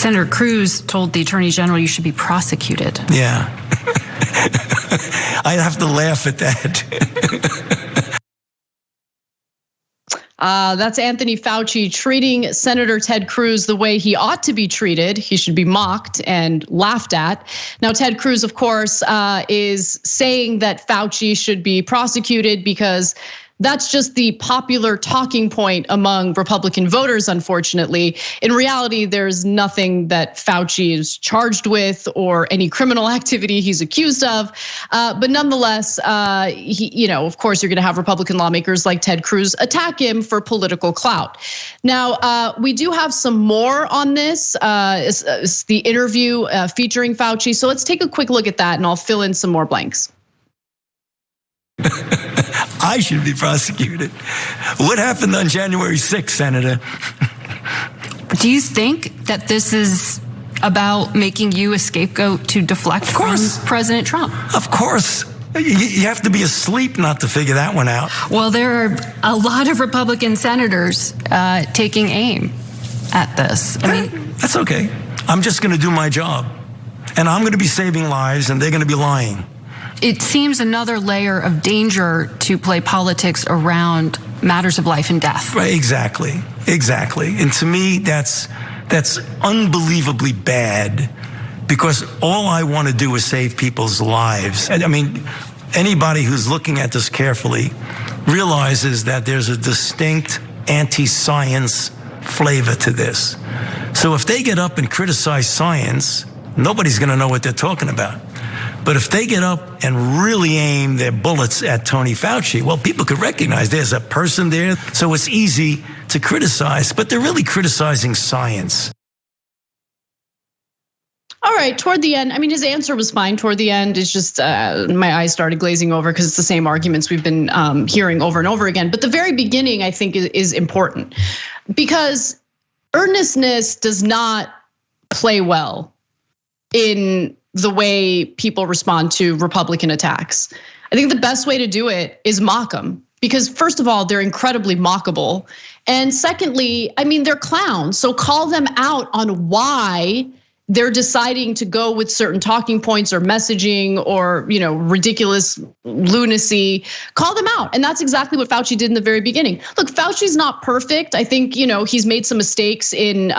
Senator Cruz told the Attorney General you should be prosecuted. Yeah. I have to laugh at that. That's Anthony Fauci treating Senator Ted Cruz the way he ought to be treated. He should be mocked and laughed at. Now, Ted Cruz, of course, is saying that Fauci should be prosecuted because that's just the popular talking point among Republican voters, unfortunately. In reality, there's nothing that Fauci is charged with or any criminal activity he's accused of. But nonetheless, of course, you're gonna have Republican lawmakers like Ted Cruz attack him for political clout. Now, we do have some more on this. It's the interview featuring Fauci. So let's take a quick look at that and I'll fill in some more blanks. I should be prosecuted. What happened on January 6th, Senator? Do you think that this is about making you a scapegoat to deflect from President Trump? Of course. You have to be asleep not to figure that one out. Well, there are a lot of Republican senators taking aim at this. I mean, that's okay. I'm just going to do my job. And I'm going to be saving lives and they're going to be lying. It seems another layer of danger to play politics around matters of life and death. Right, exactly. And to me, that's unbelievably bad because all I want to do is save people's lives. I mean, anybody who's looking at this carefully realizes that there's a distinct anti-science flavor to this. So if they get up and criticize science, nobody's going to know what they're talking about. But if they get up and really aim their bullets at Tony Fauci, well, people could recognize there's a person there. So it's easy to criticize, but they're really criticizing science. All right, toward the end, I mean, his answer was fine. Toward the end, it's just my eyes started glazing over because it's the same arguments we've been hearing over and over again. But the very beginning, I think, is important because earnestness does not play well in the way people respond to Republican attacks. I think the best way to do it is mock them because first of all, they're incredibly mockable. And secondly, I mean, they're clowns. So call them out on why they're deciding to go with certain talking points or messaging or ridiculous lunacy. Call them out, and that's exactly what Fauci did in the very beginning. Look, Fauci's not perfect. I think he's made some mistakes in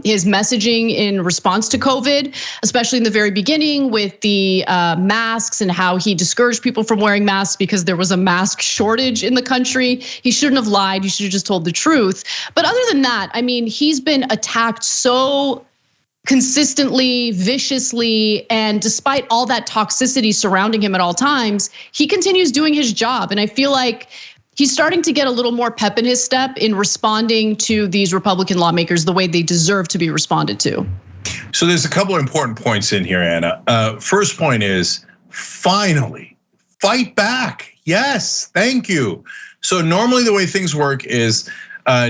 his messaging in response to COVID, especially in the very beginning with the masks and how he discouraged people from wearing masks because there was a mask shortage in the country. He shouldn't have lied. He should have just told the truth. But other than that, I mean, he's been attacked so consistently, viciously, and despite all that toxicity surrounding him at all times, he continues doing his job. And I feel like he's starting to get a little more pep in his step in responding to these Republican lawmakers the way they deserve to be responded to. So there's a couple of important points in here, Anna. First point is, finally, fight back. Yes, thank you. So normally the way things work is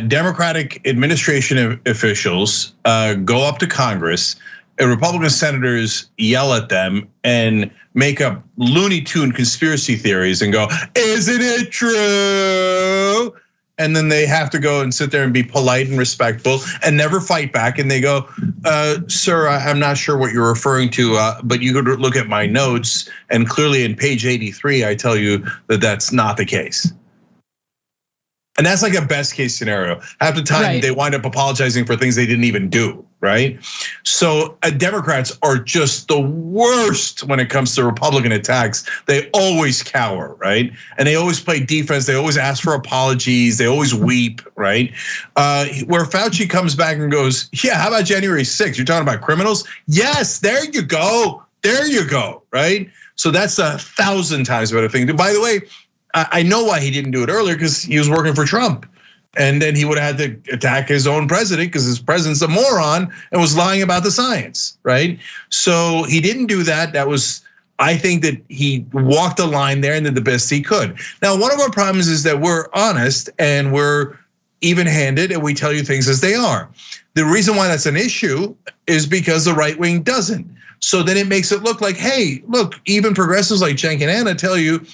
Democratic administration officials go up to Congress, Republican senators yell at them and make up Looney Tune conspiracy theories and go, isn't it true? And then they have to go and sit there and be polite and respectful and never fight back. And they go, sir, I'm not sure what you're referring to, but you could look at my notes. And clearly in page 83, I tell you that that's not the case. And that's like a best case scenario. Half the time they wind up apologizing for things they didn't even do, right? So Democrats are just the worst when it comes to Republican attacks. They always cower, right? And they always play defense. They always ask for apologies. They always weep, right? Where Fauci comes back and goes, yeah, how about January 6th? You're talking about criminals? Yes, there you go. There you go, right? So that's 1,000 times better thing. By the way, I know why he didn't do it earlier because he was working for Trump. And then he would have had to attack his own president because his president's a moron and was lying about the science, right? So he didn't do that. That was, I think that he walked the line there and did the best he could. Now, one of our problems is that we're honest and we're even-handed and we tell you things as they are. The reason why that's an issue is because the right wing doesn't. So then it makes it look like, hey, look, even progressives like Cenk and Anna tell you,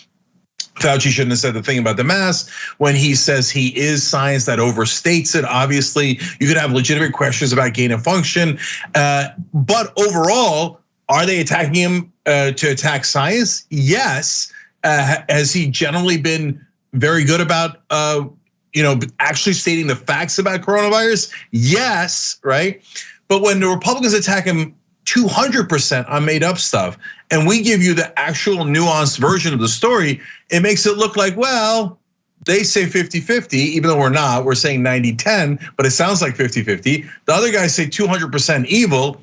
Fauci shouldn't have said the thing about the mask. When he says he is science, that overstates it. Obviously, you could have legitimate questions about gain of function. But overall, are they attacking him to attack science? Yes. Has he generally been very good about actually stating the facts about coronavirus? Yes, right? But when the Republicans attack him 200% on made up stuff, and we give you the actual nuanced version of the story, it makes it look like, well, they say 50-50, even though we're not, we're saying 90-10, but it sounds like 50-50. The other guys say 200% evil,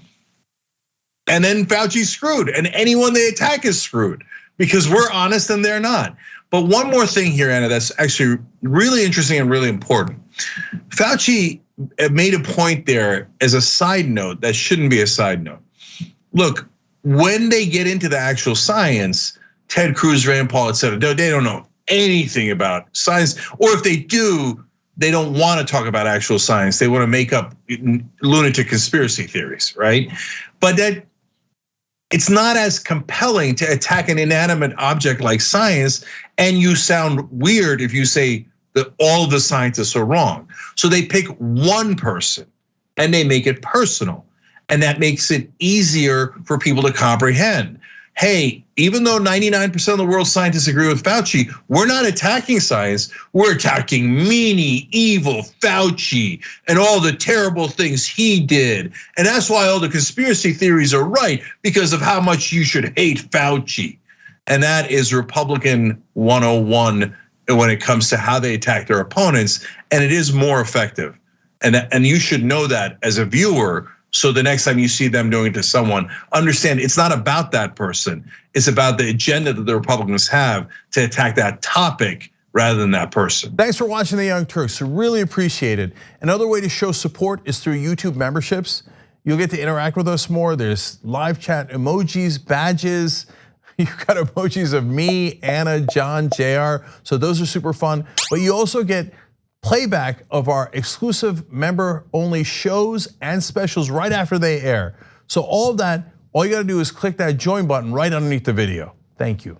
and then Fauci's screwed, and anyone they attack is screwed because we're honest and they're not. But one more thing here, Anna, that's actually really interesting and really important. Fauci made a point there as a side note that shouldn't be a side note. Look, when they get into the actual science, Ted Cruz, Rand Paul, et cetera, they don't know anything about science, or if they do, they don't want to talk about actual science. They want to make up lunatic conspiracy theories, right? But that it's not as compelling to attack an inanimate object like science, and you sound weird if you say that all of the scientists are wrong. So they pick one person and they make it personal. And that makes it easier for people to comprehend. Hey, even though 99% of the world's scientists agree with Fauci, we're not attacking science, we're attacking meanie, evil Fauci and all the terrible things he did. And that's why all the conspiracy theories are right, because of how much you should hate Fauci. And that is Republican 101 when it comes to how they attack their opponents, and it is more effective. And you should know that as a viewer. So the next time you see them doing it to someone, understand it's not about that person. It's about the agenda that the Republicans have to attack that topic rather than that person. Thanks for watching The Young Turks, really appreciate it. Another way to show support is through YouTube memberships. You'll get to interact with us more. There's live chat emojis, badges. You've got emojis of me, Anna, John, JR. So those are super fun. But you also get playback of our exclusive member-only shows and specials right after they air. So all of that, all you gotta do is click that join button right underneath the video. Thank you.